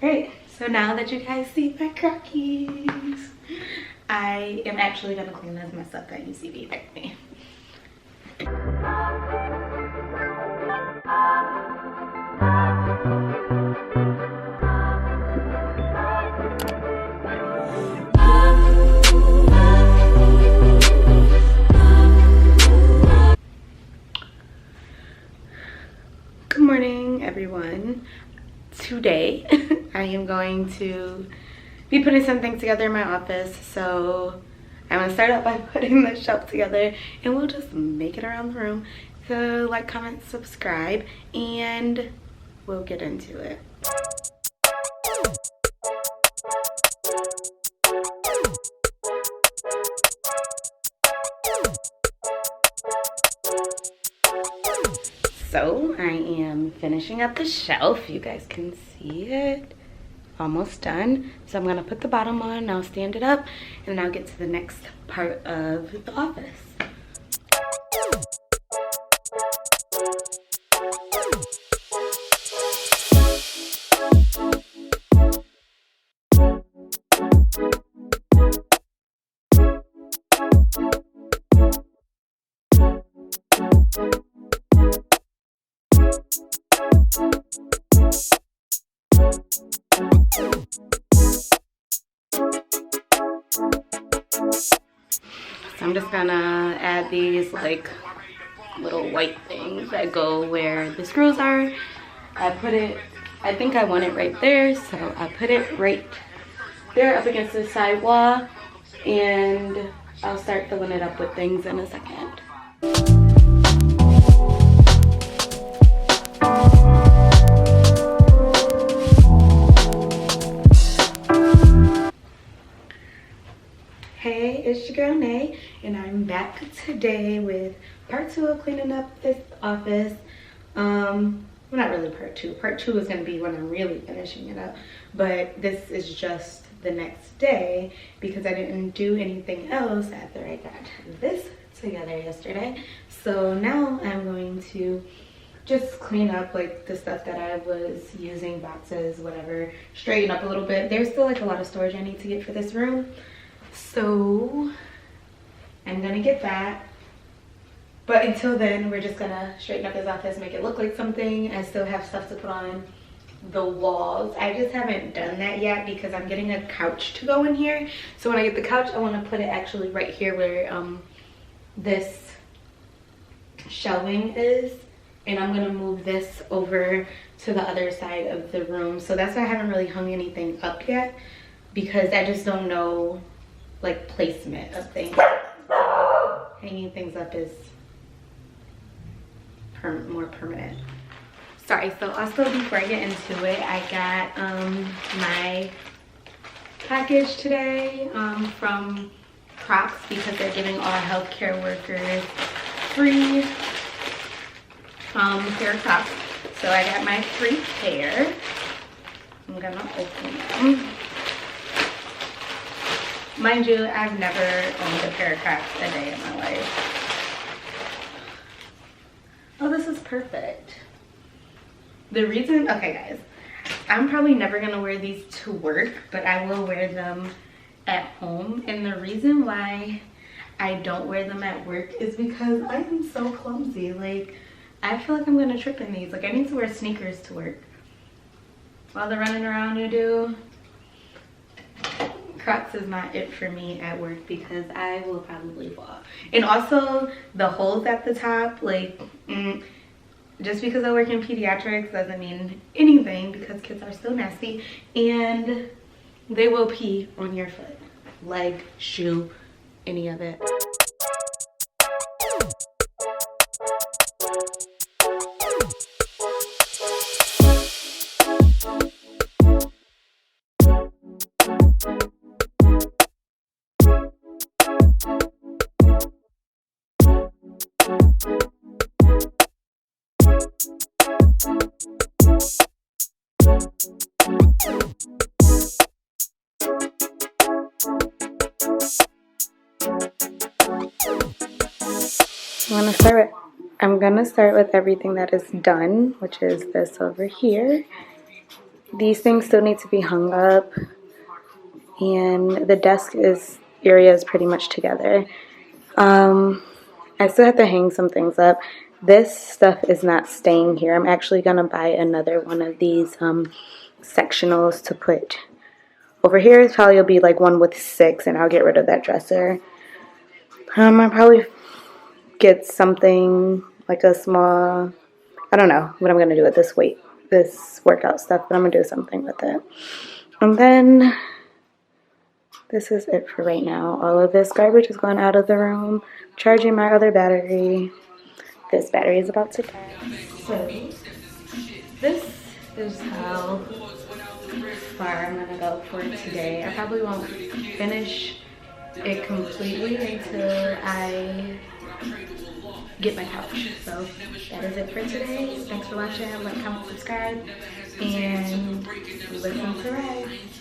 Alright, so now that you guys see my Crockies, I am actually gonna clean this mess up that you see behind me. Good morning, everyone. Today I am going to be putting some things together in my office, so I'm gonna start out by putting the shelf together and we'll just make it around the room. So like, comment, subscribe, and we'll get into it. So I am finishing up the shelf. You guys can see it. Almost done. So I'm gonna put the bottom on, I'll stand it up, and I'll get to the next part of the office. So I'm just gonna add these like little white things that go where the screws are. I think I want it right there, so I put it right there up against the side wall, and I'll start filling it up with things in a second. Hey, it's your girl Nay, and I'm back today with part 2 of cleaning up this office. Well, not really part 2. Part 2 is going to be when I'm really finishing it up, but this is just the next day because I didn't do anything else after I got this together yesterday. So now I'm going to just clean up like the stuff that I was using, boxes, whatever, straighten up a little bit. There's still like a lot of storage I need to get for this room. So I'm gonna get that, but until then we're just gonna straighten up this office, make it look like something. I still have stuff to put on the walls. I just haven't done that yet because I'm getting a couch to go in here. So when I get the couch, I want to put it actually right here where this shelving is, and I'm gonna move this over to the other side of the room. So that's why I haven't really hung anything up yet, because I just don't know like placement of things. Hanging things up is more permanent. Sorry, so also before I get into it, I got my package today from Crocs because they're giving all healthcare workers free pair of Crocs. So I got my free pair. I'm gonna open them. Mind you, I've never owned a pair of Crocs a day in my life. Oh, this is perfect. The reason, okay guys, I'm probably never gonna wear these to work, but I will wear them at home. And the reason why I don't wear them at work is because I am so clumsy. Like, I feel like I'm gonna trip in these. Like, I need to wear sneakers to work. All the running around you do. Crocs is not it for me at work because I will probably fall. And also the holes at the top, like, just because I work in pediatrics doesn't mean anything because kids are still nasty and they will pee on your foot, leg, shoe, any of it. I'm gonna start I'm gonna start with everything that is done, which is this over here. These things still need to be hung up, and the desk area is pretty much together. I still have to hang some things up. This stuff is not staying here. I'm actually gonna buy another one of these sectionals to put over here. It probably will be like one with 6, and I'll get rid of that dresser. I'll probably get something like a small, I don't know what I'm gonna do with this workout stuff, but I'm gonna do something with it. And then this is it for right now. All of this garbage is going out of the room. Charging my other battery. This battery is about to die. So this is how far I'm gonna go for today. I probably won't finish it completely until I get my couch. So that is it for today. Thanks for watching. Like, comment, subscribe, and listen to Rise.